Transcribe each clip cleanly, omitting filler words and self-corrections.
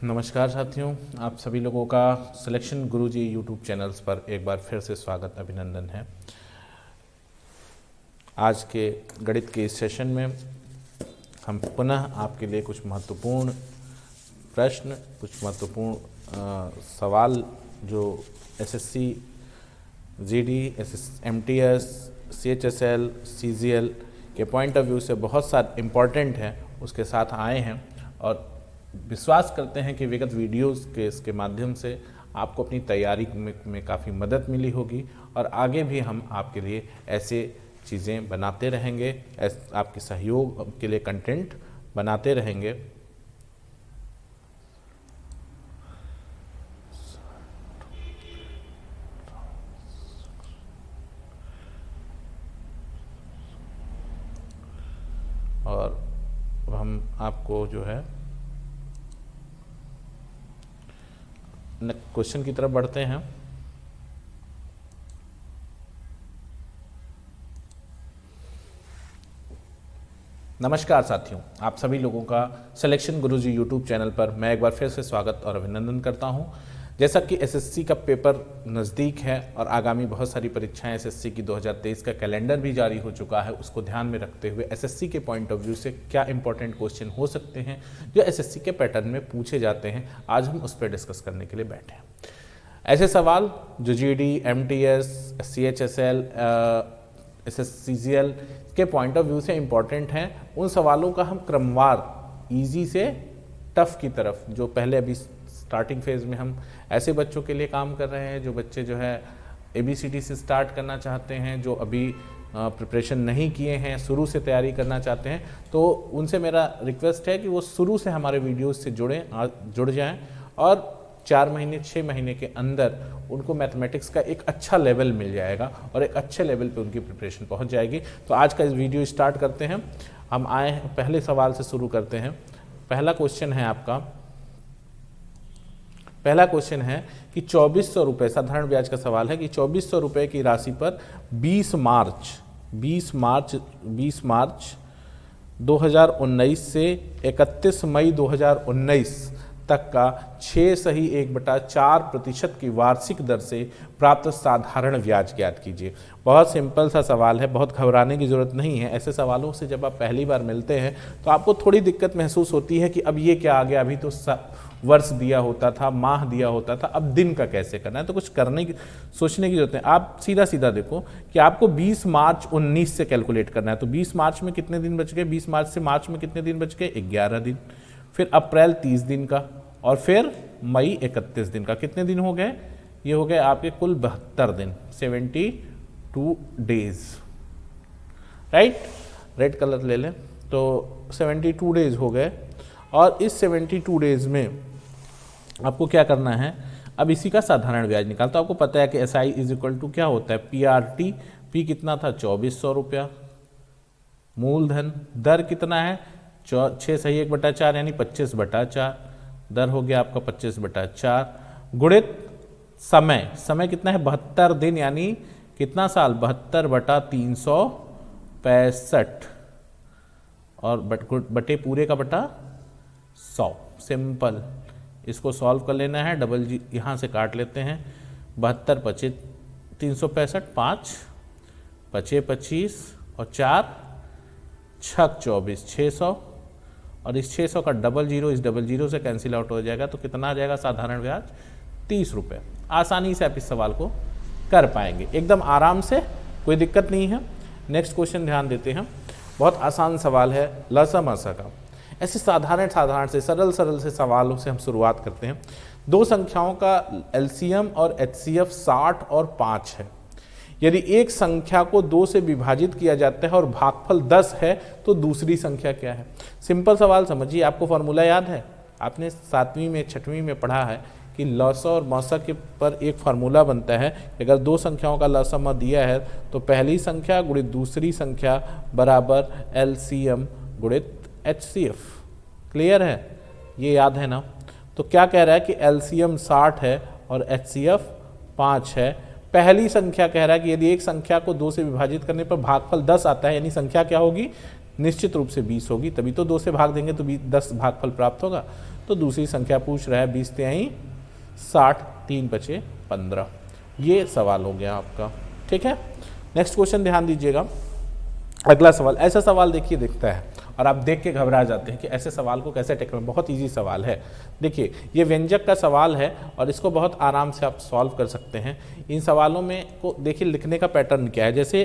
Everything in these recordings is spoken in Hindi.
नमस्कार साथियों, आप सभी लोगों का सिलेक्शन गुरुजी यूट्यूब चैनल्स पर एक बार फिर से स्वागत अभिनंदन है। आज के गणित के इस सेशन में हम पुनः आपके लिए कुछ महत्वपूर्ण प्रश्न, कुछ महत्वपूर्ण सवाल जो SSC, GD, MTS, CHSL, CGL के पॉइंट ऑफ व्यू से बहुत सारे इम्पॉर्टेंट हैं उसके साथ आए हैं और विश्वास करते हैं कि विगत वीडियोस के इसके माध्यम से आपको अपनी तैयारी में काफ़ी मदद मिली होगी और आगे भी हम आपके लिए ऐसे चीज़ें बनाते रहेंगे, आपके सहयोग के लिए कंटेंट बनाते रहेंगे। और हम आपको जो है क्वेश्चन की तरफ बढ़ते हैं। नमस्कार साथियों, आप सभी लोगों का सिलेक्शन गुरुजी यूट्यूब चैनल पर मैं एक बार फिर से स्वागत और अभिनंदन करता हूं। जैसा कि एसएससी का पेपर नज़दीक है और आगामी बहुत सारी परीक्षाएं एसएससी की 2023 का कैलेंडर भी जारी हो चुका है, उसको ध्यान में रखते हुए एसएससी के पॉइंट ऑफ व्यू से क्या इंपॉर्टेंट क्वेश्चन हो सकते हैं जो एसएससी के पैटर्न में पूछे जाते हैं, आज हम उस पर डिस्कस करने के लिए बैठे हैं। ऐसे सवाल जो जीडी, एमटीएस, सीएचएसएल, एसएससीजीएल के पॉइंट ऑफ व्यू से इम्पॉर्टेंट हैं, उन सवालों का हम क्रमवार इजी से टफ की तरफ, जो पहले अभी स्टार्टिंग फेज़ में हम ऐसे बच्चों के लिए काम कर रहे हैं जो बच्चे जो है ABCD से स्टार्ट करना चाहते हैं, जो अभी प्रिपरेशन नहीं किए हैं, शुरू से तैयारी करना चाहते हैं, तो उनसे मेरा रिक्वेस्ट है कि वो शुरू से हमारे वीडियोस से जुड़ जाएं और 4 महीने 6 महीने के अंदर उनको मैथमेटिक्स का एक अच्छा लेवल मिल जाएगा और एक अच्छे लेवल पे उनकी प्रिपरेशन पहुंच जाएगी। तो आज का इस वीडियो स्टार्ट करते हैं। हम आए हैं पहले सवाल से शुरू करते हैं। पहला क्वेश्चन है आपका, पहला क्वेश्चन है कि 2400 रुपये, साधारण ब्याज का सवाल है कि 2400 रुपये की राशि पर 20 मार्च 2019 से 31 मई 2019 तक का 6.1/4% की वार्षिक दर से प्राप्त साधारण ब्याज ज्ञात कीजिए। बहुत सिंपल सा सवाल है, बहुत घबराने की ज़रूरत नहीं है। ऐसे सवालों से जब आप पहली बार मिलते हैं तो आपको थोड़ी दिक्कत महसूस होती है कि अब ये क्या आ गया, अभी तो वर्ष दिया होता था, माह दिया होता था, अब दिन का कैसे करना है। तो कुछ सोचने की जरूरत है। आप सीधा सीधा देखो कि आपको 20 मार्च 19 से कैलकुलेट करना है। तो 20 मार्च में कितने दिन बच गए, 20 मार्च से मार्च में कितने दिन बच गए, 11 दिन, फिर अप्रैल 30 दिन का और फिर मई 31 दिन का। कितने दिन हो गए, ये हो गए आपके कुल 72 दिन, 72 डेज, राइट। रेड कलर ले लें तो 72 डेज हो गए और इस 72 डेज में आपको क्या करना है, अब इसी का साधारण ब्याज निकालता। आपको पता है कि SI इज इक्वल टू क्या होता है, PRT। P कितना था, 2400 रुपया, मूलधन, दर कितना है 6.1/4 यानी 25/4, दर हो गया आपका 25/4, गुणित समय कितना है 72 दिन यानी कितना साल, 72/365 और बटे पूरे का बटा 100। सिंपल, इसको सॉल्व कर लेना है, डबल जी यहाँ से काट लेते हैं। 72 पचे 365, 5 पचे 25 और 4 छक 24, 600 और इस 600 का डबल जीरो इस डबल जीरो से कैंसिल आउट हो जाएगा। तो कितना आ जाएगा साधारण ब्याज, 30 रुपये। आसानी से आप इस सवाल को कर पाएंगे, एकदम आराम से, कोई दिक्कत नहीं है। नेक्स्ट क्वेश्चन ध्यान देते हैं, बहुत आसान सवाल है लसा मसा का। ऐसे साधारण से सरल से सवालों से हम शुरुआत करते हैं। दो संख्याओं का LCM और HCF 60 और 5 है। यदि एक संख्या को 2 से विभाजित किया जाता है और भागफल 10 है तो दूसरी संख्या क्या है। सिंपल सवाल समझिए, आपको फॉर्मूला याद है, आपने 7वीं में 6वीं में पढ़ा है कि लसा और मसा के पर एक फार्मूला बनता है कि अगर दो संख्याओं का लसा दिया है तो पहली संख्या गुणित दूसरी संख्या बराबर LCM गुणित HCF। क्लियर है, ये याद है ना। तो क्या कह रहा है कि LCM 60 है और HCF 5 है। पहली संख्या कह रहा है कि यदि एक संख्या को 2 से विभाजित करने पर भागफल 10 आता है, यानी संख्या क्या होगी निश्चित रूप से 20 होगी, तभी तो 2 से भाग देंगे तो 10 भागफल प्राप्त होगा। तो दूसरी संख्या पूछ रहा है 20 तिहाई 60, 3 बचे 15। ये सवाल हो गया आपका। ठीक है, नेक्स्ट क्वेश्चन ध्यान दीजिएगा। अगला सवाल, ऐसा सवाल देखिए दिखता है और आप देख के घबरा जाते हैं कि ऐसे सवाल को कैसे टैकल करें। बहुत इजी सवाल है। देखिए ये व्यंजक का सवाल है और इसको बहुत आराम से आप सॉल्व कर सकते हैं। इन सवालों में को देखिए लिखने का पैटर्न क्या है। जैसे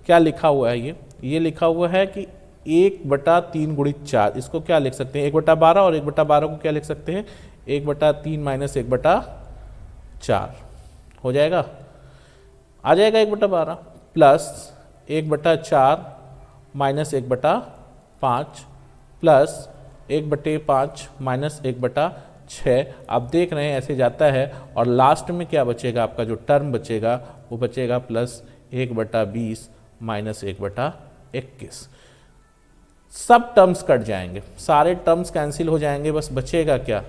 क्या लिखा हुआ है, ये लिखा हुआ है कि 1/3 गुणित 4, इसको क्या लिख सकते हैं 1/12, और 1/12 को क्या लिख सकते हैं 1/3 माइनस 1/4 हो जाएगा, आ जाएगा 1/12 प्लस 1/4 माइनस 1/5 प्लस 1/5 माइनस 1/6। आप देख रहे हैं ऐसे जाता है और लास्ट में क्या बचेगा, आपका जो टर्म बचेगा वो बचेगा प्लस 1/20 माइनस 1/21। सब टर्म्स कट जाएंगे, सारे टर्म्स कैंसिल हो जाएंगे, बस बचेगा क्या,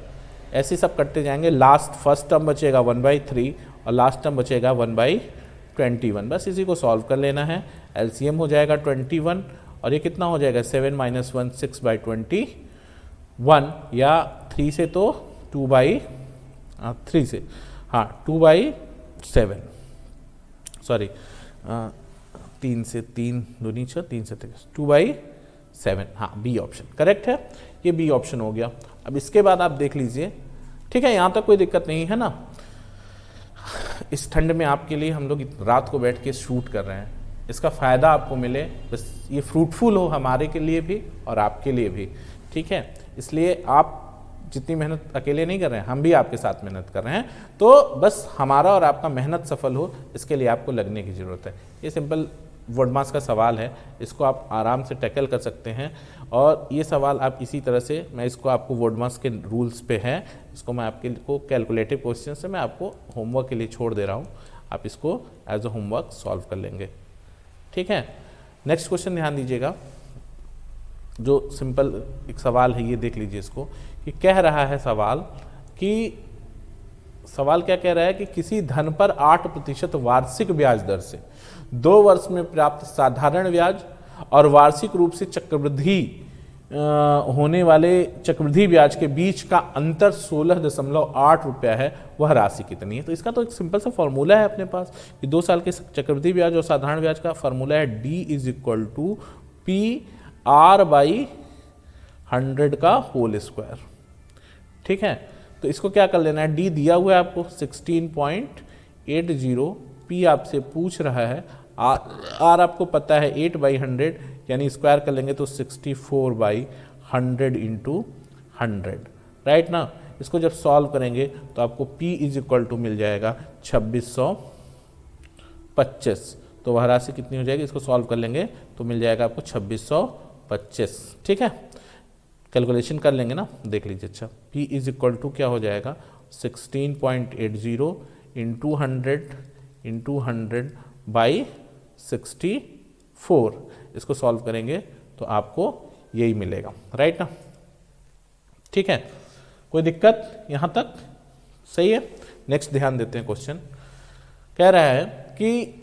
ऐसे सब कटते जाएंगे। लास्ट फर्स्ट टर्म बचेगा 1/3 और लास्ट टर्म बचेगा 1/21। बस इसी को सॉल्व कर लेना है। एलसीएम हो जाएगा 21 और ये कितना हो जाएगा 7 - 1 6/21, या 3 से तो 2/3 से, हाँ 2/7, सॉरी 3 से 3 दूनी 6, 3 से 2/7, हाँ बी ऑप्शन करेक्ट है। ये बी ऑप्शन हो गया। अब इसके बाद आप देख लीजिए, ठीक है, यहाँ तक कोई दिक्कत नहीं है ना। इस ठंड में आपके लिए हम लोग रात को बैठ के शूट कर रहे हैं, इसका फ़ायदा आपको मिले, बस ये फ्रूटफुल हो हमारे के लिए भी और आपके लिए भी। ठीक है, इसलिए आप जितनी मेहनत अकेले नहीं कर रहे हैं, हम भी आपके साथ मेहनत कर रहे हैं, तो बस हमारा और आपका मेहनत सफल हो इसके लिए आपको लगने की ज़रूरत है। ये सिंपल वर्डमास का सवाल है, इसको आप आराम से टैकल कर सकते हैं। और ये सवाल आप इसी तरह से, मैं इसको आपको वर्डमास के रूल्स पे है, इसको मैं आपके को कैलकुलेटिव क्वेश्चन से मैं आपको होमवर्क के लिए छोड़ दे रहा हूँ, आप इसको एज अ होमवर्क सॉल्व कर लेंगे। ठीक है, नेक्स्ट क्वेश्चन ध्यान दीजिएगा, जो सिंपल एक सवाल है, ये देख लीजिए इसको, कि कह रहा है सवाल क्या कह रहा है कि किसी धन पर 8% वार्षिक ब्याज दर से 2 वर्ष में प्राप्त साधारण ब्याज और वार्षिक रूप से चक्रवृद्धि होने वाले चक्रवृद्धि ब्याज के बीच का अंतर 16.8 रुपया है, वह राशि कितनी है। तो इसका तो एक सिंपल सा फॉर्मूला है अपने पास कि 2 साल के चक्रवृद्धि ब्याज और साधारण ब्याज का फॉर्मूला है D = PR/100 का होल स्क्वायर। ठीक है, तो इसको क्या कर लेना है, D दिया हुआ है आपको 16.80, P आपसे पूछ रहा है, R आपको पता है 8/100, यानी स्क्वायर कर लेंगे तो 64/100 × 100, राइट ना। इसको जब सॉल्व करेंगे तो आपको P = मिल जाएगा 2625। तो वह राशि कितनी हो जाएगी, इसको सॉल्व कर लेंगे तो मिल जाएगा आपको 2625। ठीक है, कैलकुलेशन कर लेंगे ना, देख लीजिए। अच्छा, P = क्या हो जाएगा 16.80 × 100/64। इसको सॉल्व करेंगे तो आपको यही मिलेगा, राइट ना। ठीक है, कोई दिक्कत यहाँ तक, सही है। नेक्स्ट ध्यान देते हैं, क्वेश्चन कह रहा है कि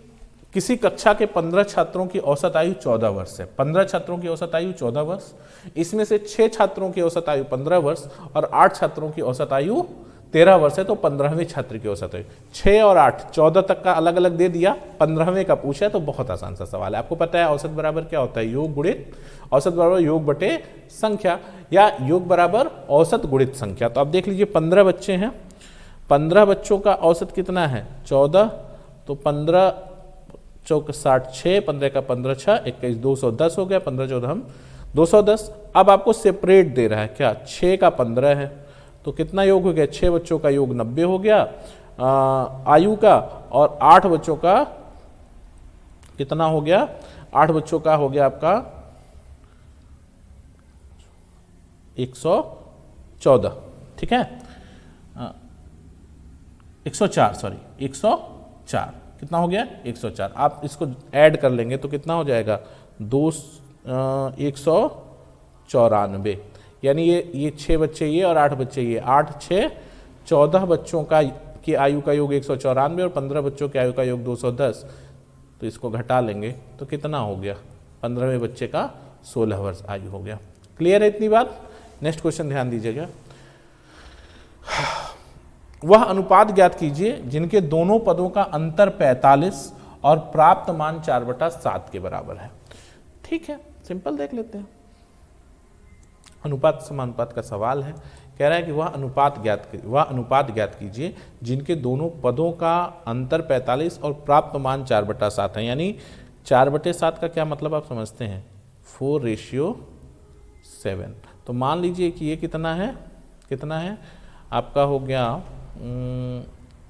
किसी कक्षा के 15 छात्रों की औसत आयु 14 वर्ष है। 15 छात्रों की औसत आयु 14 वर्ष, इसमें से 6 छात्रों की औसत आयु 15 वर्ष और 8 छात्रों की औसत आयु 13 वर्ष है। तो 15वें छात्र की औसत आयु 6 और 8, 14 तक का अलग अलग दे दिया, 15वें का पूछा है, तो बहुत आसान सा सवाल है। आपको पता है औसत बराबर क्या होता है, योग गुणित औसत बराबर योग बटे संख्या, या योग बराबर औसत गुणित संख्या। तो आप देख लीजिए 15 बच्चे हैं, 15 बच्चों का औसत कितना है 14, तो 15 चौक 66, 15 का 15 6 21 210 हो गया, 15 14 हम 210। अब आपको सेपरेट दे रहा है क्या, 6 का 15 है, तो कितना योग हो गया, 6 बच्चों का योग 90 हो गया आयु का, और 8 बच्चों का कितना हो गया, 8 बच्चों का हो गया आपका 114। ठीक है, 104, सॉरी 104, कितना हो गया 104। आप इसको ऐड कर लेंगे तो कितना हो जाएगा 194, यानी ये 6 बच्चे ये और 8 बच्चे ये, 8 6 14 बच्चों का की आयु का योग 194 और 15 बच्चों की आयु का योग 210। तो इसको घटा लेंगे तो कितना हो गया, 15वें बच्चे का 16 वर्ष आयु हो गया। क्लियर है इतनी बात। नेक्स्ट क्वेश्चन ध्यान दीजिएगा। वह अनुपात ज्ञात कीजिए जिनके दोनों पदों का अंतर 45 और प्राप्त मान 4/7 के बराबर है। ठीक है, सिंपल देख लेते हैं। अनुपात समानुपात का सवाल है। कह रहा है कि वह अनुपात ज्ञात कीजिए जिनके दोनों पदों का अंतर 45 और प्राप्त मान 4/7 है। यानी 4/7 का क्या मतलब आप समझते हैं, 4:7। तो मान लीजिए कि ये कितना है आपका हो गया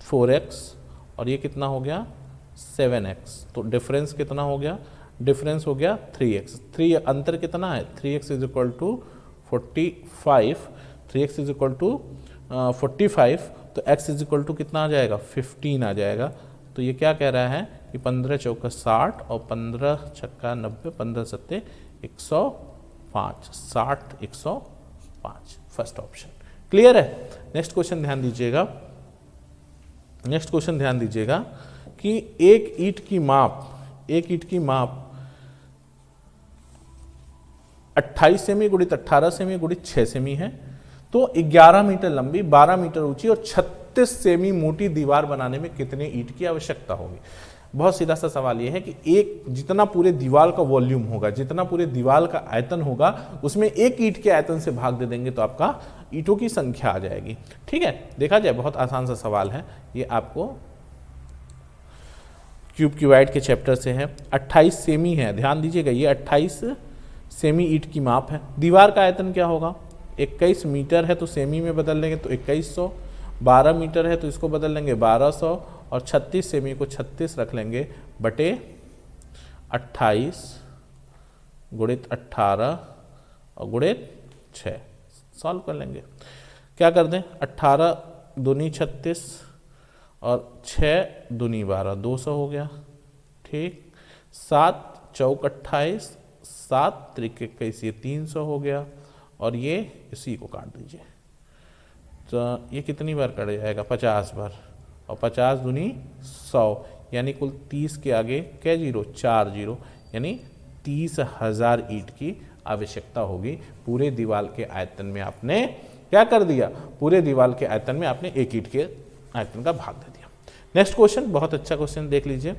4x और ये कितना हो गया 7x। तो डिफरेंस कितना हो गया, डिफरेंस हो गया 3x। 3 अंतर कितना है, 3x is equal to 45, 3x is equal to 45, तो x इज इक्वल टू कितना आ जाएगा 15 आ जाएगा। तो ये क्या कह रहा है कि 15 चौका 60 और 15 छक्का 90, 15 सत्ते 105, 60 105, फर्स्ट ऑप्शन। क्लियर है। नेक्स्ट क्वेश्चन ध्यान दीजिएगा कि एक ईंट की माप 28 सेमी गुणित 18 सेमी गुणित 6 सेमी है। तो 11 मीटर लंबी, 12 मीटर ऊंची और 36 सेमी मोटी दीवार बनाने में कितने ईंट की आवश्यकता होगी। बहुत सीधा सा सवाल यह है कि एक जितना पूरे दीवार का वॉल्यूम होगा, जितना पूरे दीवार का आयतन होगा, उसमें एक ईंट के आयतन से भाग दे देंगे तो आपका ईंटों की संख्या आ जाएगी। ठीक है, देखा जाए बहुत आसान सा सवाल है ये, आपको क्यूब क्यूबाइड के चैप्टर से है। 28 सेमी है, ध्यान दीजिएगा, ये 28 सेमी ईंट की माप है। दीवार का आयतन क्या होगा, 21 मीटर है तो सेमी में बदल लेंगे तो 2100, 12 मीटर है तो इसको बदल लेंगे 1200 और 36 सेमी को 36 रख लेंगे बटे 28 गुणित 18 और गुणित 6। सॉल्व कर लेंगे। क्या कर दें, 18 दूनी 36 और 6 दूनी 12, 200 हो गया। ठीक, 7 चौक 28, 7 त्रिक 21, ये 300 हो गया। और ये इसी को काट दीजिए तो ये कितनी बार कट जाएगा, 50 बार, और 50 दूनी 100, यानी कुल 30 के आगे क्या जीरो, 4 जीरो, यानी 30,000 ईंट की आवश्यकता होगी। पूरे दीवार के आयतन में आपने क्या कर दिया, पूरे दीवार के आयतन में आपने एक ईंट के आयतन का भाग दे दिया। नेक्स्ट क्वेश्चन, बहुत अच्छा क्वेश्चन देख लीजिए,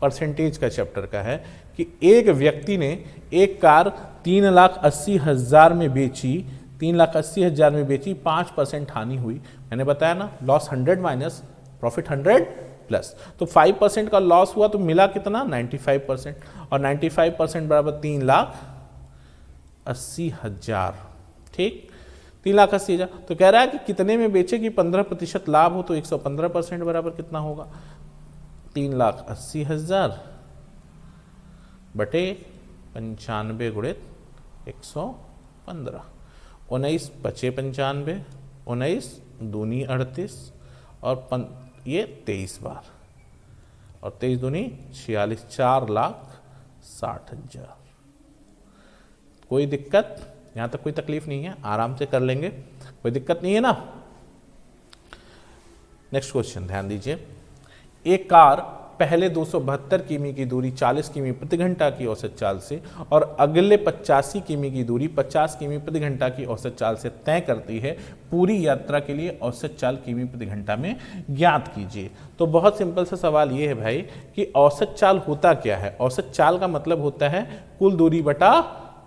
परसेंटेज का चैप्टर का है कि एक व्यक्ति ने एक कार 3,80,000 में बेची, 3,80,000 में बेची, 5% हानि हुई। मैंने बताया ना, लॉस 100 माइनस प्रॉफिट 100 प्लस, तो 5% का लॉस हुआ तो मिला कितना 95%, और 95% बराबर 3,80,000। ठीक, 3,80,000। तो कह रहा है कि कितने में बेचे कि 15% लाभ हो, तो 115% बराबर कितना होगा, 3,80,000 बटे 95 गुणित 115, 19 पचे 95, 19 दूनी 38 और ये 23 बार, और 23 दूनी 46, 4,60,000। कोई दिक्कत यहाँ तक, कोई तकलीफ नहीं है, आराम से कर लेंगे, कोई दिक्कत नहीं है ना। नेक्स्ट क्वेश्चन ध्यान दीजिए। एक कार पहले 272 किमी की दूरी 40 किमी प्रति घंटा की औसत चाल से और अगले 85 किमी की दूरी 50 किमी प्रति घंटा की औसत चाल से तय करती है। पूरी यात्रा के लिए औसत चाल किमी प्रति घंटा में ज्ञात कीजिए। तो बहुत सिंपल सा सवाल ये है भाई कि औसत चाल होता क्या है। औसत चाल का मतलब होता है कुल दूरी बटा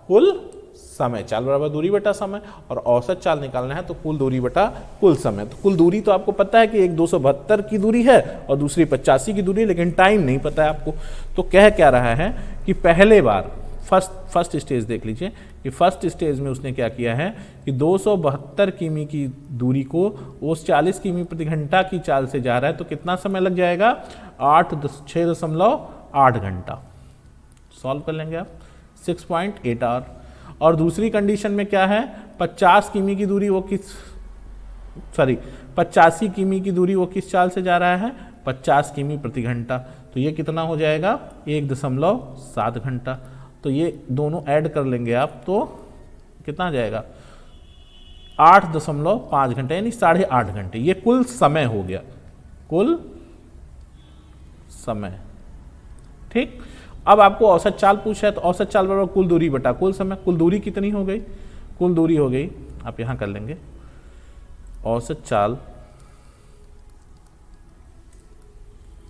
कुल समय, चाल बराबर दूरी बटा समय, और औसत चाल निकालना है तो कुल दूरी बटा कुल समय। तो कुल दूरी तो आपको पता है कि एक 272 की दूरी है और दूसरी 85 की दूरी है, लेकिन टाइम नहीं पता है आपको। तो कह क्या रहा है कि पहले बार फर्स्ट स्टेज देख लीजिए कि फर्स्ट स्टेज में उसने क्या किया है कि 272 किमी की दूरी को उस 40 किमी प्रति घंटा की चाल से जा रहा है, तो कितना समय लग जाएगा, 6.8 घंटा। सॉल्व कर लेंगे आप, 6.8 आवर। और दूसरी कंडीशन में क्या है, 50 किमी की दूरी वो 85 किमी की दूरी वो किस चाल से जा रहा है, 50 किमी प्रति घंटा। तो ये कितना हो जाएगा, 1.7 घंटा। तो ये दोनों ऐड कर लेंगे आप तो कितना आ जाएगा, 8.5 घंटे, यानी 8.5 घंटे। ये कुल समय हो गया, कुल समय। ठीक, अब आपको औसत चाल पूछा है, तो औसत चाल बराबर कुल दूरी बटा कुल समय। कुल दूरी कितनी हो गई? कुल दूरी हो गई, आप यहां कर लेंगे, औसत चाल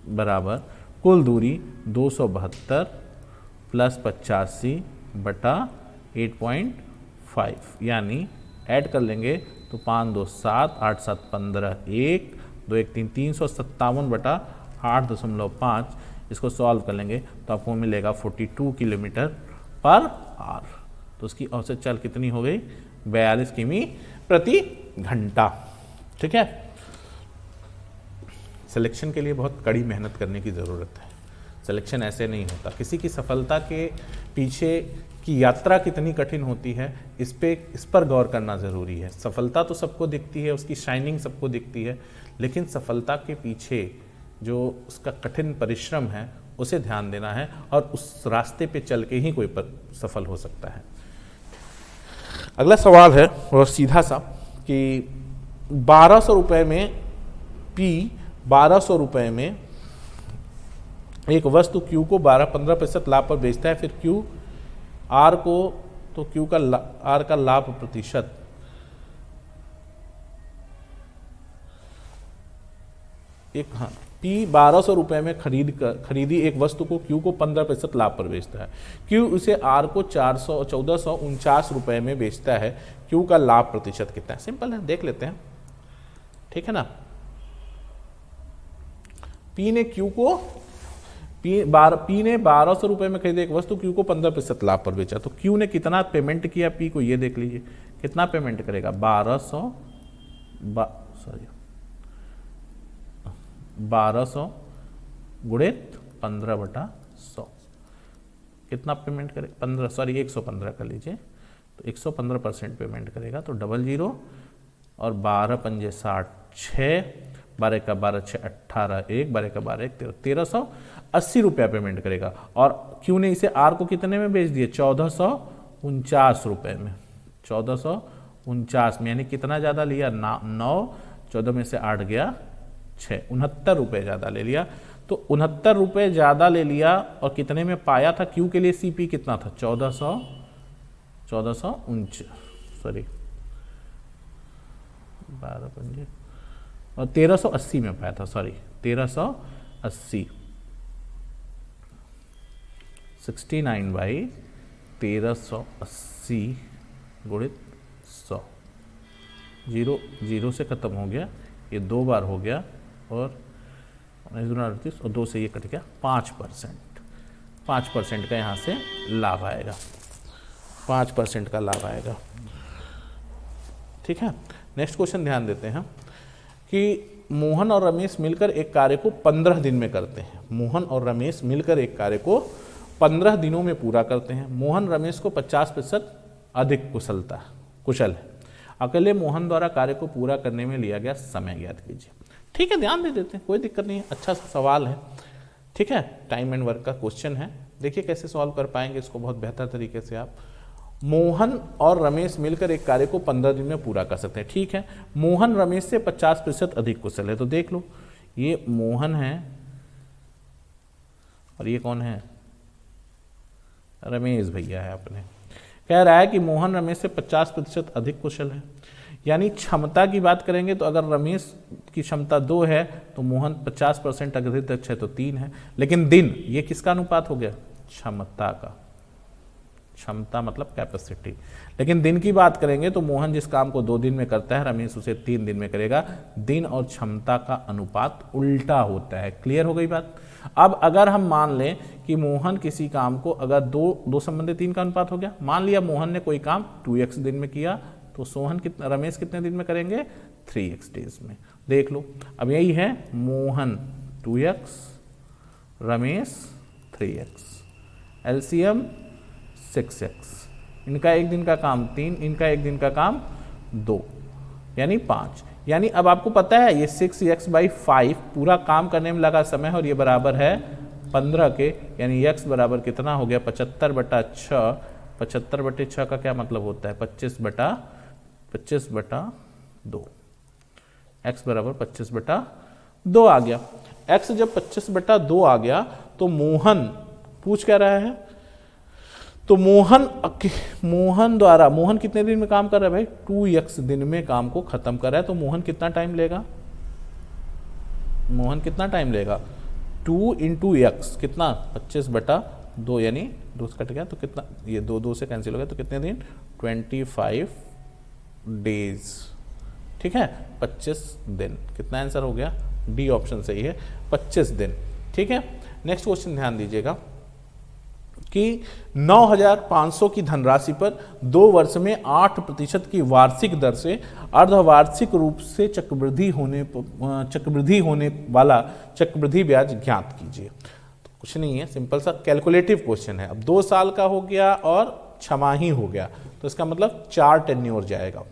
बराबर कुल दूरी 272 प्लस 85 बटा 8.5, यानी ऐड कर लेंगे तो 5 2 7 8 7 15 1 2 1 3 357 बटा 8.5। इसको सॉल्व कर लेंगे तो आपको मिलेगा 42 किलोमीटर पर आवर। तो उसकी औसत चाल कितनी हो गई? 42 किमी प्रति घंटा। ठीक है, सिलेक्शन के लिए बहुत कड़ी मेहनत करने की ज़रूरत है। सिलेक्शन ऐसे नहीं होता। किसी की सफलता के पीछे की यात्रा कितनी कठिन होती है, इस पर गौर करना ज़रूरी है। सफलता तो सबको दिखती है, उसकी शाइनिंग सबको दिखती है, लेकिन सफलता के पीछे जो उसका कठिन परिश्रम है उसे ध्यान देना है, और उस रास्ते पे चल के ही कोई सफल हो सकता है। अगला सवाल है और सीधा सा कि 1200 रुपये में P 1200 रुपये में एक वस्तु Q को 15% लाभ पर बेचता है, फिर Q R को, तो Q का R का लाभ प्रतिशत P 1200 रुपये में खरीदी एक वस्तु को Q को 15% लाभ पर बेचता है। Q उसे R को 1449 रुपये में बेचता है। Q का लाभ प्रतिशत कितना है? सिंपल है, देख लेते हैं। ठीक है ना, P ने 1200 रुपये में खरीदी एक वस्तु, Q को 15% लाभ पर बेचा, तो Q ने कितना पेमेंट किया P को, ये देख लीजिए कितना पेमेंट करेगा। 1200 गुणित 15/100 कितना पेमेंट करे? 115 कर लीजिए, तो 115% पेमेंट करेगा, तो 00 और 12 पंजे 60 6 12 का 12 6 18 1 12 का 12 1 1380 रुपया पेमेंट करेगा। और Q ने इसे R को कितने में बेच दिए? 1449 रुपये में। 1449 में, यानी कितना ज़्यादा लिया? 9, 14 में से 8 गया 6, 69 रुपये ज़्यादा ले लिया। तो 69 रुपये ज़्यादा ले लिया, और कितने में पाया था? Q के लिए CP कितना था? 1380 में पाया था, 1380। 69/1380 गुणित 100, 0 से खत्म हो गया, ये 2 बार हो गया, और 38 और 2 से ये कट गया, 5% का यहाँ से लाभ आएगा, 5% का लाभ आएगा। ठीक है, नेक्स्ट क्वेश्चन ध्यान देते हैं कि मोहन और रमेश मिलकर एक कार्य को 15 दिन में करते हैं। मोहन और रमेश मिलकर एक कार्य को 15 दिनों में पूरा करते हैं। मोहन रमेश को 50% अधिक कुशल है। अकेले मोहन द्वारा कार्य को पूरा करने में लिया गया समय ज्ञात कीजिए। ठीक है, ध्यान दे देते हैं, कोई दिक्कत नहीं है, अच्छा सा सवाल है। ठीक है, टाइम एंड वर्क का क्वेश्चन है, देखिए कैसे सॉल्व कर पाएंगे इसको बहुत बेहतर तरीके से आप। मोहन और रमेश मिलकर एक कार्य को 15 दिन में पूरा कर सकते हैं। ठीक है, मोहन रमेश से 50% अधिक कुशल है, तो देख लो, ये मोहन है और ये कौन है? रमेश भैया है अपने। कह रहा है कि मोहन रमेश से 50% अधिक कुशल है, यानी क्षमता की बात करेंगे तो अगर रमेश की क्षमता 2 है तो मोहन 50% अधिक दक्ष है तो 3 है। लेकिन दिन, ये किसका अनुपात हो गया? क्षमता का। क्षमता मतलब कैपेसिटी। लेकिन दिन की बात करेंगे तो मोहन जिस काम को 2 दिन में करता है, रमेश उसे 3 दिन में करेगा। दिन और क्षमता का अनुपात उल्टा होता है। क्लियर हो गई बात? अब अगर हम मान लें कि मोहन किसी काम को अगर 2 संबंधित 3 का अनुपात हो गया, मान लिया मोहन ने कोई काम 2x दिन में किया, तो रमेश कितने दिन में करेंगे? 3x डेज में। देख लो, अब यही है, Mohan 2x, Ramesh 3x, LCM 6x, इनका एक दिन का काम 3, इनका एक दिन का काम 2, यानी 5। यानी अब आपको पता है ये 6x/5 पूरा काम करने में लगा समय, और ये बराबर है 15 के, यानी x बराबर कितना हो गया? 75/6। 75/6 का क्या मतलब होता है? 25/2। x बराबर 25/2 आ गया। x जब 25/2 आ गया तो मोहन पूछ क्या रहा है? तो मोहन कितने दिन में काम कर रहा है भाई? 2x दिन में काम को खत्म कर रहा है। तो मोहन कितना टाइम लेगा? 2 इंटू एक्स कितना? 25/2, यानी 2 से कट गया तो कितना, ये 2 से कैंसिल हो गया, तो कितने दिन? 25 डेज। ठीक है, 25 दिन। कितना आंसर हो गया? डी ऑप्शन सही है, 25 दिन। ठीक है, नेक्स्ट क्वेश्चन ध्यान दीजिएगा कि 9,500 की धनराशि पर 2 वर्ष में 8% की वार्षिक दर से अर्धवार्षिक रूप से चक्रवृद्धि होने वाला चक्रवृद्धि ब्याज ज्ञात कीजिए। तो कुछ नहीं है, सिंपल सा कैलकुलेटिव क्वेश्चन है। अब 2 साल का हो गया और 6 माही हो गया, तो इसका मतलब 4 टेन्योर जाएगा,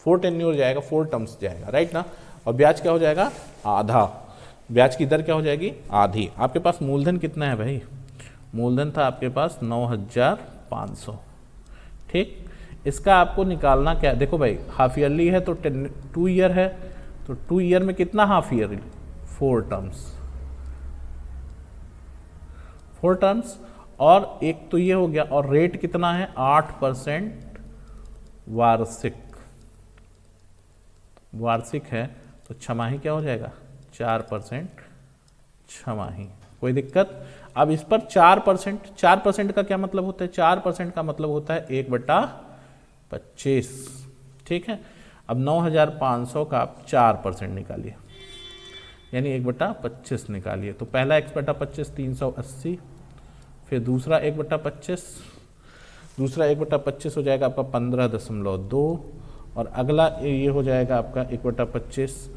4 टेन्योर जाएगा, 4 टर्म्स जाएगा, राइट ना। और ब्याज क्या हो जाएगा? आधा। ब्याज की दर क्या हो जाएगी? आधी। आपके पास मूलधन कितना है भाई? मूलधन था आपके पास 9,500। ठीक, इसका आपको निकालना क्या है? देखो भाई, हाफ ईयरली है तो 2 ईयर है, तो 2 ईयर में कितना हाफ ईयरली? 4 terms, 4 terms. और एक तो ये हो गया, और रेट कितना है? 8% वार्षिक है, तो छमाही क्या हो जाएगा? 4% छमाही। कोई दिक्कत? अब इस पर 4% का क्या मतलब होता है? 4% का मतलब होता है 1/25। ठीक है, अब 9,500 का आप 4% निकालिए, यानी 1/25 निकालिए। तो पहला 1/25 380, फिर दूसरा 1/25, दूसरा 1/25 हो जाएगा आपका 15.2, और अगला ये हो जाएगा आपका 1/25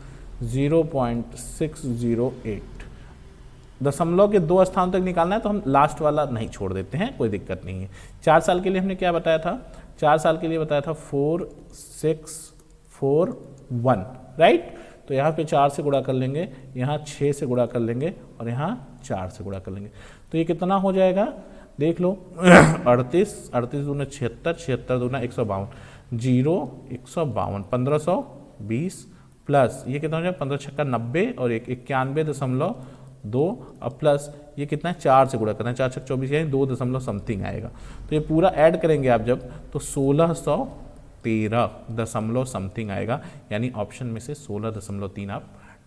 0.608। दशमलव के 2 स्थान तक निकालना है, तो हम लास्ट वाला नहीं छोड़ देते हैं, कोई दिक्कत नहीं है। 4 साल के लिए हमने क्या बताया था? 4 साल के लिए बताया था 4641, राइट। तो यहाँ पे 4 से गुणा कर लेंगे, यहाँ 6 से गुणा कर लेंगे, और यहाँ 4 से गुणा कर लेंगे। तो ये कितना हो जाएगा? देख लो 38 दूना 76, 76 दूना 152, 152, 1520 प्लस ये कितना हो जाएगा? 15 छक्का 90, और 91.2, अब प्लस ये कितना है? 4 से गुणा करना है, 4 छक्का 24, यानी 2 दशमलव समथिंग आएगा। तो ये पूरा ऐड करेंगे आप जब, तो 1613 दशमलव समथिंग आएगा, यानी ऑप्शन में से 16.3 आप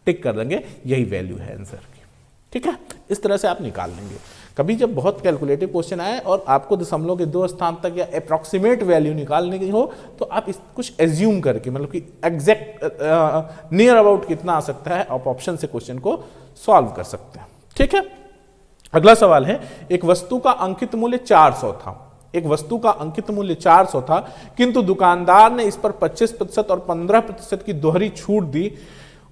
टिक कर देंगे। यही वैल्यू है आंसर की। ठीक है, इस तरह से आप निकाल लेंगे। कभी जब बहुत कैलकुलेटिव क्वेश्चन आए और आपको दशमलव के 2 स्थान तक या अप्रॉक्सीमेट वैल्यू निकालने की हो, तो आप इस कुछ एज्यूम करके, मतलब कि एग्जैक्ट नियर अबाउट कितना आ सकता है, आप ऑप्शन से क्वेश्चन को सॉल्व कर सकते हैं। ठीक है, अगला सवाल है, एक वस्तु का अंकित मूल्य 400 था। एक वस्तु का अंकित मूल्य 400 था, किंतु दुकानदार ने इस पर 25% और 15% की दोहरी छूट दी।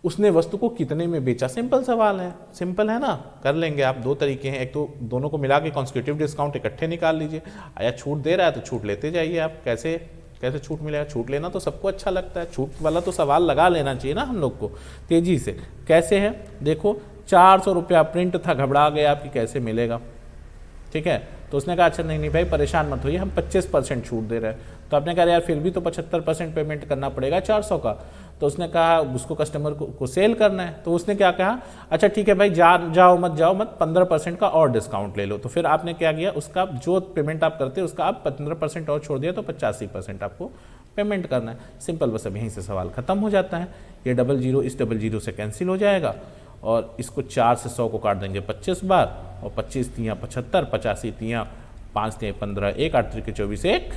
उसने वस्तु को कितने में बेचा? सिंपल सवाल है, सिंपल है ना, कर लेंगे आप। 2 तरीके हैं, एक तो दोनों को मिला के कॉन्स्टिट्यूटिव डिस्काउंट इकट्ठे निकाल लीजिए, या छूट दे रहा है तो छूट लेते जाइए आप। कैसे छूट मिलेगा? छूट लेना तो सबको अच्छा लगता है, छूट वाला तो सवाल लगा लेना चाहिए ना हम लोग को तेजी से। कैसे है? देखो 400 रुपया प्रिंट था, घबरा गए आप कि कैसे मिलेगा। ठीक है, तो उसने कहा अच्छा नहीं भाई परेशान मत होइए, हम 25% छूट दे रहे हैं। तो आपने कहा यार फिर भी तो 75% पेमेंट करना पड़ेगा 400 का। तो उसने कहा उसको कस्टमर को सेल करना है, तो उसने क्या कहा? अच्छा ठीक है भाई, जाओ मत 15% का और डिस्काउंट ले लो। तो फिर आपने क्या किया? उसका जो पेमेंट आप करते हैं उसका आप 15% और छोड़ दिया, तो 85% आपको पेमेंट करना है। सिंपल, बस अब यहीं से सवाल खत्म हो जाता है। ये 00 इस 00 से कैंसिल हो जाएगा, और इसको 4 से 100 को काट देंगे 25 बार, और 25 तियाँ 75, 85 तियाँ 5 तियाँ 15, 1 8 3 24,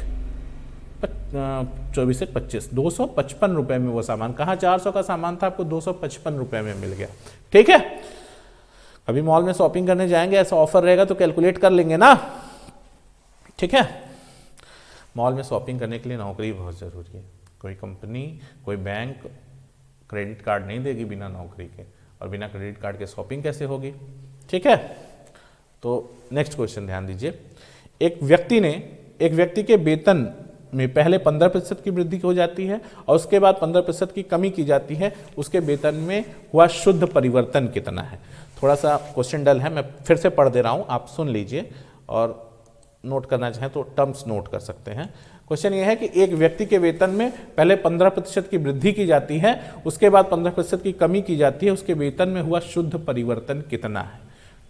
24 से 25, 255 रुपए में वो सामान। कहाँ 400 का सामान था, आपको 255 रुपए में मिल गया। ठीक है, अभी मॉल में शॉपिंग करने जाएंगे, ऐसा ऑफर रहेगा तो कैलकुलेट कर लेंगे ना। ठीक है, मॉल में शॉपिंग करने के लिए नौकरी बहुत जरूरी है। कोई कंपनी, कोई बैंक क्रेडिट कार्ड नहीं देगी बिना नौकरी के, और बिना क्रेडिट कार्ड के शॉपिंग कैसे होगी? ठीक है, तो नेक्स्ट क्वेश्चन ध्यान दीजिए। एक व्यक्ति के वेतन में पहले 15% की वृद्धि हो जाती है, और उसके बाद 15% की कमी की जाती है। उसके वेतन में हुआ शुद्ध परिवर्तन कितना है? थोड़ा सा क्वेश्चन डल है, मैं फिर से पढ़ दे रहा हूं, आप सुन लीजिए, और नोट करना चाहें तो टर्म्स नोट कर सकते हैं। क्वेश्चन ये है कि एक व्यक्ति के वेतन में पहले 15% की वृद्धि की जाती है, उसके बाद 15% की कमी की जाती है। उसके वेतन में हुआ शुद्ध परिवर्तन कितना है?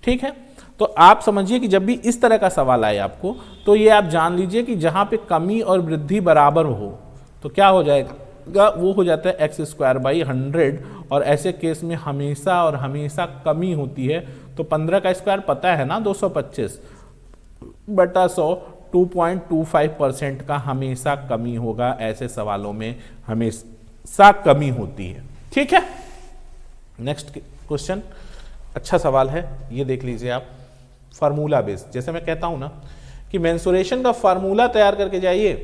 ठीक है, तो आप समझिए कि जब भी इस तरह का सवाल आए आपको, तो ये आप जान लीजिए कि जहां पे कमी और वृद्धि बराबर हो तो क्या हो जाएगा, वो हो जाता है एक्स स्क्वायर बाई 100। और ऐसे केस में हमेशा और हमेशा कमी होती है। तो 15 का स्क्वायर पता है ना 225 बटा 100, 2.25% का हमेशा कमी होगा। ऐसे सवालों में हमेशा कमी होती है। ठीक है, नेक्स्ट क्वेश्चन अच्छा सवाल है, ये देख लीजिए आप। फार्मूला बेस्ड, जैसे मैं कहता हूं ना कि मेंसुरेशन का फार्मूला तैयार करके जाइए,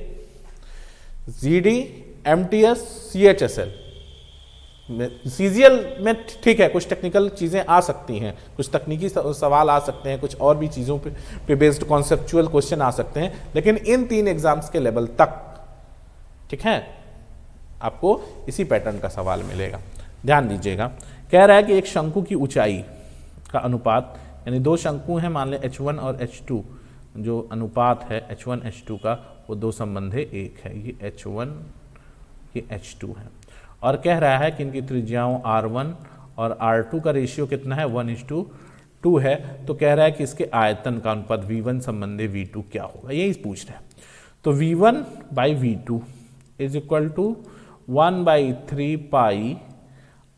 जीडी एमटीएस सीएचएसएल। सीजीएल में ठीक है, कुछ टेक्निकल चीजें आ सकती हैं, कुछ तकनीकी सवाल आ सकते हैं, कुछ और भी चीजों पे बेस्ड कॉन्सेप्चुअल क्वेश्चन आ सकते हैं, लेकिन इन 3 एग्जाम्स के लेवल तक ठीक है आपको इसी पैटर्न का सवाल मिलेगा। ध्यान दीजिएगा, कह रहा है कि एक शंकु की ऊंचाई का अनुपात, यानी 2 शंकु हैं, मान लें H1 और H2, जो अनुपात है H1 H2 का वो 2 संबंधे 1 है। ये H1 ये H2 है। और कह रहा है कि इनकी त्रिज्याओं R1 और R2 का रेशियो कितना है 1:2 है। तो कह रहा है कि इसके आयतन का अनुपात V1 संबंधे V2 क्या होगा, यही पूछ रहे हैं। तो V1 by V2 is equal to 1/3 pi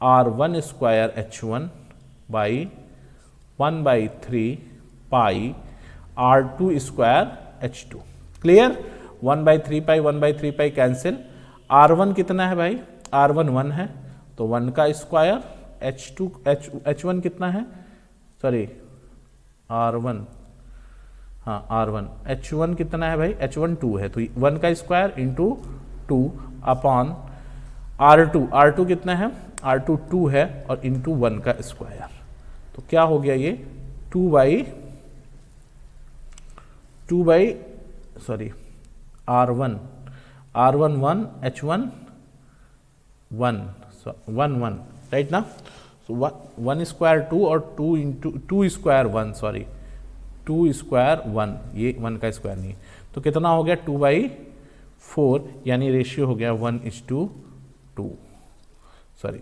R1 square H1 by 1/3 pi R2 square H2। Clear, 1/3 pi 1/3 pi cancel. R1 कितना है भाई, R1 1 है, तो 1 का स्क्वायर, H1 कितना है, सॉरी R1, हाँ R1, H1 कितना है भाई, H1 2 है, तो 1 का स्क्वायर इंटू 2 अपॉन R2 कितना है, R2 2 है और इंटू 1 का स्क्वायर। तो क्या हो गया ये 2 बाई R1 1 H1 1 राइट ना। सो 1 स्क्वायर 2 और 2 इंटू 2 स्क्वायर 1, सॉरी 2 स्क्वायर 1, ये 1 का स्क्वायर नहीं, तो कितना हो गया 2/4, यानी रेशियो हो गया 1:2। सॉरी,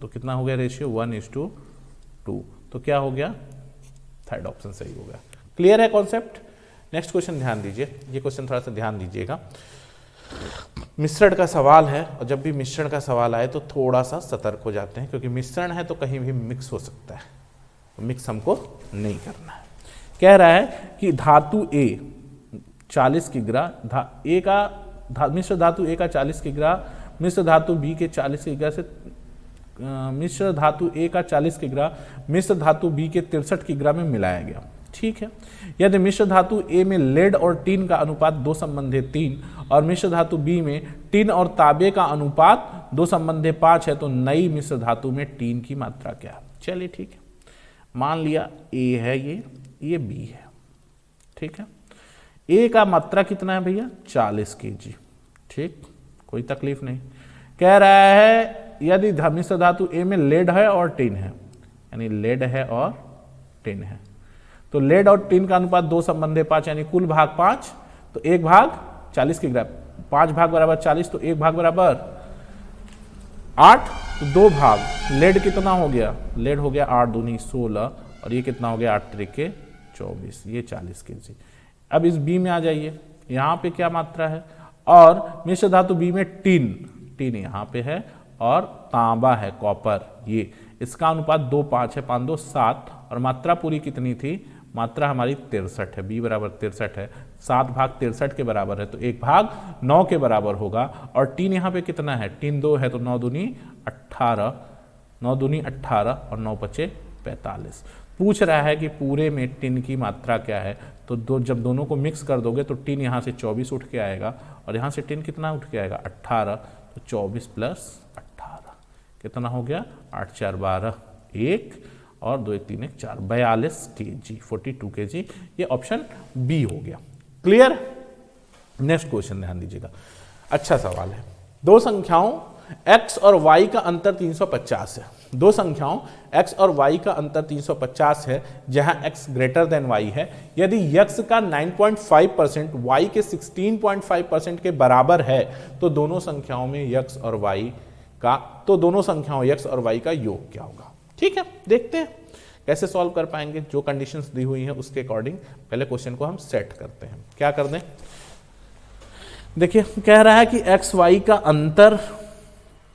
तो कितना हो गया रेशियो 1:2। तो क्या हो गया, थर्ड ऑप्शन सही हो गया। क्लियर है कॉन्सेप्ट। नेक्स्ट क्वेश्चन ध्यान दीजिए, ये क्वेश्चन थोड़ा सा ध्यान दीजिएगा। मिश्रण का सवाल है, और जब भी मिश्रण का सवाल आए तो थोड़ा सा सतर्क हो जाते हैं, क्योंकि मिश्रण है तो कहीं भी मिक्स हो सकता है, तो मिक्स हमको नहीं करना है। कह रहा है कि धातु A 40 किग्रा, मिश्र धातु A का 40 किग्रा मिश्र धातु B के 40 किग्रा से मिश्र धातु A का 40 किग्रा मिश्र धातु B के 63 किग्रा में मिलाया गया। ठीक है, यदि मिश्र धातु A में लेड और टीन का अनुपात 2 संबंधे 3 और मिश्र धातु B में टीन और तांबे का अनुपात 2 संबंधे 5 है, तो नई मिश्र धातु में टीन की मात्रा क्या है। चलिए ठीक है, मान लिया A है, ये B है। ठीक है, A का मात्रा कितना है भैया 40 kg। ठीक, कोई तकलीफ नहीं। कह रहा है यदि मिश्र धातु A में लेड है और टिन है, यानी लेड है और टिन है, तो लेड और टिन का अनुपात 2 संबंधे 5, यानी कुल भाग 5, तो 1 भाग 40 किग्रा, 5 भाग बराबर 40, तो 1 भाग बराबर 8, तो 2 भाग। लेड कितना हो गया, लेड हो गया 8 दूनी 16, और ये कितना हो गया 8 त्रिके 24, ये 40 kg। अब इस B में आ जाइए, यहाँ पे क्या मात्रा है, और मिश्र धातु B में टीन यहाँ पे है, और तांबा है कॉपर, ये इसका अनुपात 2 5 है, 5 2 7, और मात्रा पूरी कितनी थी, मात्रा हमारी 63 है, B बराबर 63 है, 7 भाग 63 के बराबर है, तो 1 भाग 9 के बराबर होगा। और टीन यहाँ पे कितना है, टीन 2 है, तो 9 दूनी 18, 9 दूनी 18 और 9 पचे 45। पूछ रहा है कि पूरे में टिन की मात्रा क्या है, तो जब दोनों को मिक्स कर दोगे तो टिन यहाँ से 24 उठ के आएगा, और यहाँ से टिन कितना उठ के आएगा 18, तो 24 प्लस 18 कितना हो गया 8 4 12 1 और 2 1 3 1 4 42 kg, 42 kg। ये ऑप्शन बी हो गया। क्लियर। नेक्स्ट क्वेश्चन ध्यान दीजिएगा, अच्छा सवाल है। दो संख्याओं x और y का अंतर 350 है। दो संख्याओं x और y का अंतर 350 है, जहां x ग्रेटर देन y है। यदि x का 9.5% y के 16.5% के बराबर है, तो दोनों संख्याओं में x और y का योग क्या होगा। ठीक है, देखते हैं कैसे सॉल्व कर पाएंगे? जो कंडीशंस दी हुई हैं उसके अकॉर्डिंग पहले क्वेश्चन को हम सेट करते हैं। क्या कर दें, देखिए कह रहा है कि एक्स वाई का अंतर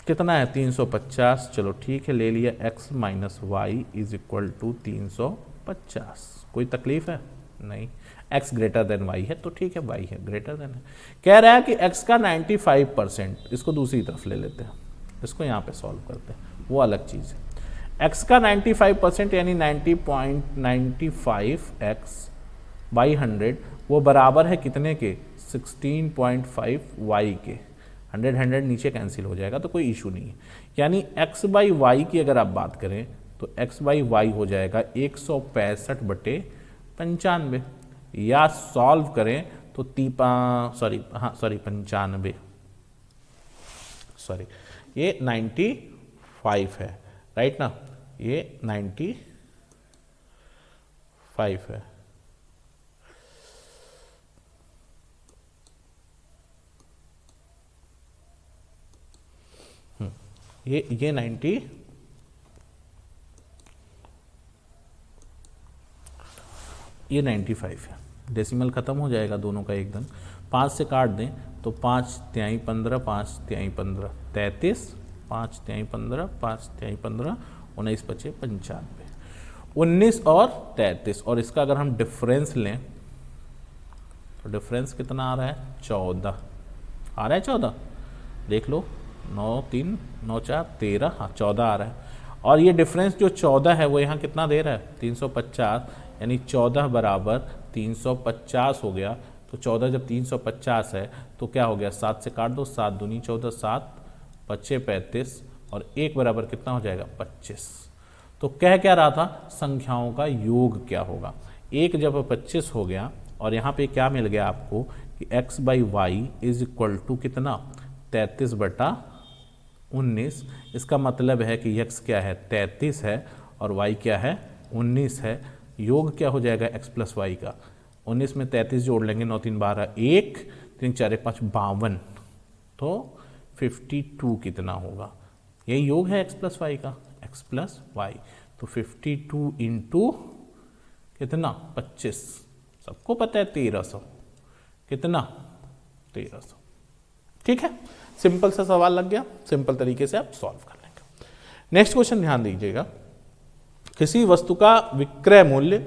कितना है 350। चलो ठीक है, ले लिया x minus y is equal to 350। कोई तकलीफ है नहीं, x ग्रेटर देन y है तो ठीक है, y है ग्रेटर देन है। कह रहा है कि x का 95%, इसको दूसरी तरफ ले लेते हैं, इसको यहाँ पे सॉल्व करते हैं, वो अलग चीज़ है। x का 95% यानी 90.95 x बाई 100 वो बराबर है कितने के? 16.5 y के। 100 नीचे कैंसिल हो जाएगा तो कोई इशू नहीं है। यानी x बाई वाई की अगर आप बात करें तो x बाई वाई हो जाएगा 165/95, या सॉल्व करें तो 95, सॉरी ये 95 है, राइट ना, ये 95 है। ये 95 है। डेसिमल खत्म हो जाएगा दोनों का एकदम। 5 से काट दें तो 5 तिहाई 15, 5 तिहाई 15 33, 5 तिहाई 15, 5 तिहाई 15, 19 बचे 95, 19 और 33। और इसका अगर हम डिफरेंस लें तो डिफरेंस कितना आ रहा है? 14 आ रहा है। 14 देख लो, 9 3 9 4 13, हाँ 14 आ रहा है। और ये डिफरेंस जो 14 है वो यहाँ कितना दे रहा है? 350, यानी 14 बराबर 350 हो गया। तो 14 जब 350 है तो क्या हो गया? 7 से काट दो, 7 दूनी 14, 7 बचे 35 और 1 बराबर कितना हो जाएगा? 25। तो कह क्या रहा था? संख्याओं का योग क्या होगा। 1 जब 25 हो गया और यहाँ पे क्या मिल गया आपको कि x by y is equal to कितना? 33/19। इसका मतलब है कि x क्या है? 33 है और y क्या है? 19 है। योग क्या हो जाएगा x प्लस वाई का? 19 में 33 जोड़ लेंगे, 9 3 12, 1 3 4 5 52, तो 52 कितना होगा? यही योग है x प्लस वाई का, x प्लस वाई। तो 52 इंटू कितना? 25, सबको पता है 1300, कितना? 1300। ठीक है, सिंपल सा सवाल लग गया, सिंपल तरीके से आप सॉल्व कर लेंगे। नेक्स्ट क्वेश्चन ध्यान दीजिएगा, किसी वस्तु का विक्रय मूल्य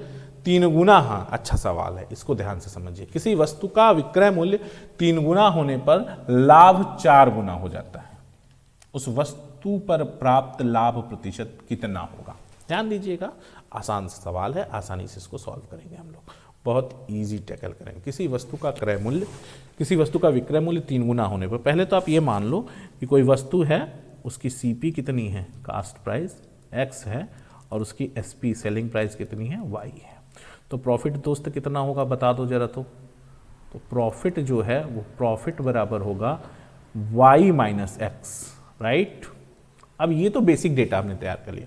3 गुना, हाँ अच्छा सवाल है, इसको ध्यान से समझिए। किसी वस्तु का विक्रय मूल्य 3 गुना होने पर लाभ 4 गुना हो जाता है, उस वस्तु पर प्राप्त लाभ प्रतिशत कितना होगा? ध्यान दीजिएगा, आसान सा सवाल है, आसानी से इसको सॉल्व करेंगे हम लोग, बहुत इजी टैकल करेंगे। किसी वस्तु का क्रय मूल्य, किसी वस्तु का विक्रय मूल्य 3 गुना होने पर, पहले तो आप ये मान लो कि कोई वस्तु है, उसकी सीपी कितनी है? कास्ट प्राइस एक्स है, और उसकी एसपी सेलिंग प्राइस कितनी है? वाई है। तो प्रॉफिट दोस्त कितना होगा बता दो जरा। तो प्रॉफिट जो है वो प्रॉफिट बराबर होगा वाई माइनस एक्स, राइट। अब ये तो बेसिक डेटा हमने तैयार कर लिया।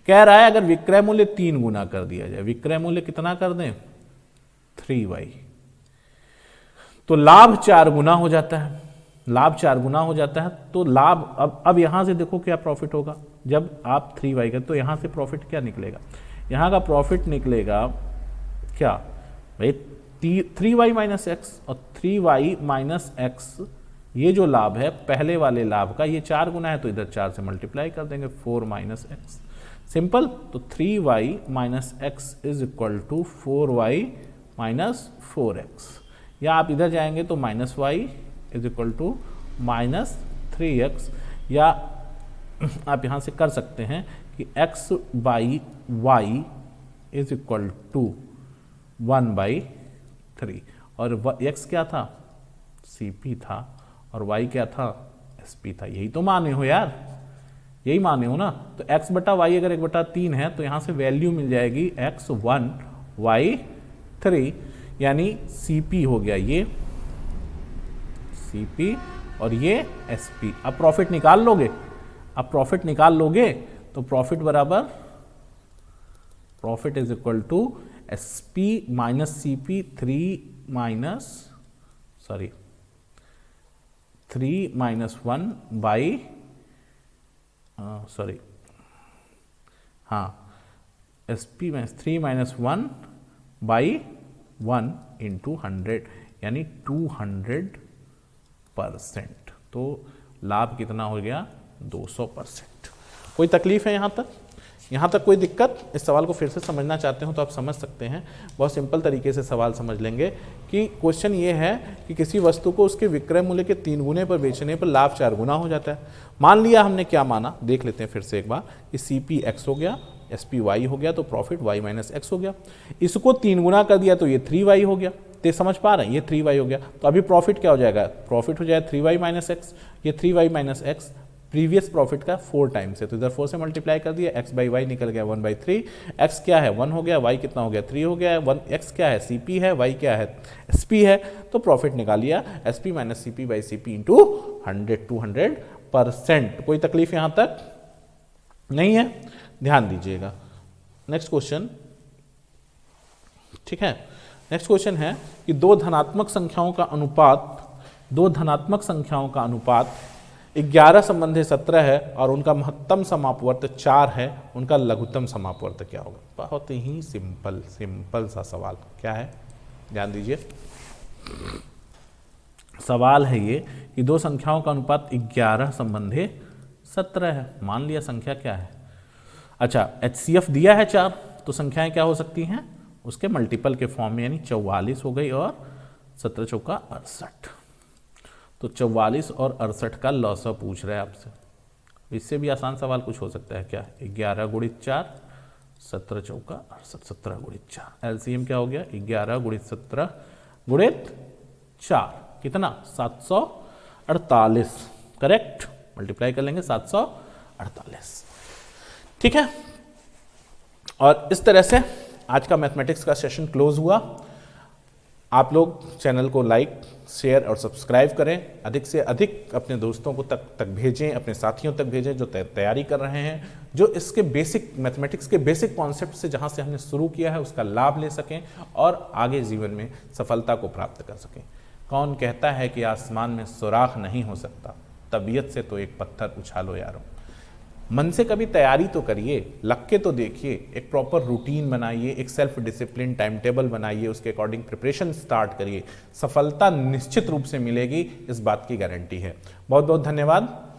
कह रहा है अगर विक्रय मूल्य 3 गुना कर दिया जाए, विक्रय मूल्य कितना कर दें? 3y, तो लाभ 4 गुना हो जाता है। लाभ 4 गुना हो जाता है तो लाभ, अब यहां से देखो क्या प्रॉफिट होगा जब आप 3y कर, तो यहां से प्रॉफिट क्या निकलेगा? यहां का प्रॉफिट निकलेगा क्या भाई? 3y माइनस एक्स, और 3y माइनस एक्स ये जो लाभ है पहले वाले लाभ का, ये 4 गुना है तो इधर 4 से मल्टीप्लाई कर देंगे, 4 माइनस एक्स, सिंपल। तो 3y minus x is equal to 4y minus 4x, या आप इधर जाएंगे तो minus y is equal to minus 3x, या आप यहाँ से कर सकते हैं कि x by y is equal to 1/3, और x क्या था? CP था, और y क्या था? SP था। यही तो माने हो यार, यही माने हो ना। तो x बटा वाई अगर 1/3 है तो यहाँ से वैल्यू मिल जाएगी x1 y3, यानी CP हो गया ये CP और ये SP। अब प्रॉफिट निकाल लोगे, अब प्रॉफिट निकाल लोगे तो प्रॉफिट बराबर, profit is equal to SP minus CP, 3 minus 1 by, हाँ SP में 3 - 1 बाई 1 इंटू 100 यानी 200%। तो लाभ कितना हो गया 200%। कोई तकलीफ है यहाँ तक? यहाँ तक कोई दिक्कत? इस सवाल को फिर से समझना चाहते हो तो आप समझ सकते हैं। बहुत सिंपल तरीके से सवाल समझ लेंगे कि क्वेश्चन ये है कि किसी वस्तु को उसके विक्रय मूल्य के 3 गुने पर बेचने पर लाभ 4 गुना हो जाता है। मान लिया हमने क्या माना, देख लेते हैं फिर से एक बार कि CP x हो गया, SP y हो गया, तो प्रॉफिट y - x हो गया। इसको 3 गुना कर दिया तो ये 3y हो गया। तो समझ पा रहे हैं, ये 3y हो गया। तो अभी प्रॉफिट क्या हो जाएगा? प्रॉफिट हो जाएगा 3y - x। ये 3y - x प्रीवियस प्रॉफिट का 4 टाइम्स है, तो इधर 4 से मल्टीप्लाई कर दिया, x बाई वाई निकल गया 1/3। x क्या है 1 हो गया, y कितना हो गया 3 हो गया, 1x क्या है CP है, y क्या है SP है। तो प्रॉफिट निकाल लिया SP - CP by CP into 100 200%। कोई तकलीफ यहाँ तक नहीं है? ध्यान दीजिएगा। नेक्स्ट क्वेश्चन, ठीक है। नेक्स्ट क्वेश्चन है कि दो धनात्मक संख्याओं का अनुपात 11 संबंधी 17 है और उनका महत्तम समापवर्त 4 है, उनका लघुत्तम समापवर्त क्या होगा? बहुत ही सिंपल सा सवाल। क्या है? ध्यान दीजिए। सवाल है ये कि दो संख्याओं का अनुपात 11 संबंधी 17 है। मान लिया संख्या क्या है? अच्छा, HCF दिया है 4, तो संख्याएं क्या हो सकती हैं? उसके मल्टीपल के फॉर्म में, यानी 44 हो गई और 17 चौका 68। तो 44 और 68 का लॉसा पूछ रहा है आपसे। इससे भी आसान सवाल कुछ हो सकता है क्या? 11 गुणित 4, 17 चौका 68, 17 गुणित 4। LCM क्या हो गया? 11 गुणित 17 गुणित 4 कितना? 748। करेक्ट, मल्टीप्लाई कर लेंगे 748। ठीक है। और इस तरह से आज का मैथमेटिक्स का सेशन क्लोज हुआ। आप लोग चैनल को लाइक, शेयर और सब्सक्राइब करें। अधिक से अधिक अपने दोस्तों को तक भेजें, अपने साथियों तक भेजें जो तैयारी कर रहे हैं, जो इसके बेसिक मैथमेटिक्स के बेसिक कॉन्सेप्ट से जहां से हमने शुरू किया है उसका लाभ ले सकें और आगे जीवन में सफलता को प्राप्त कर सकें। कौन कहता है कि आसमान में सुराख नहीं हो सकता? तबीयत से तो एक पत्थर उछालो यारो। मन से कभी तैयारी तो करिए, लग के तो देखिए, एक प्रॉपर रूटीन बनाइए, एक सेल्फ डिसिप्लिन टाइम टेबल बनाइए, उसके अकॉर्डिंग प्रिपरेशन स्टार्ट करिए। सफलता निश्चित रूप से मिलेगी, इस बात की गारंटी है। बहुत बहुत धन्यवाद।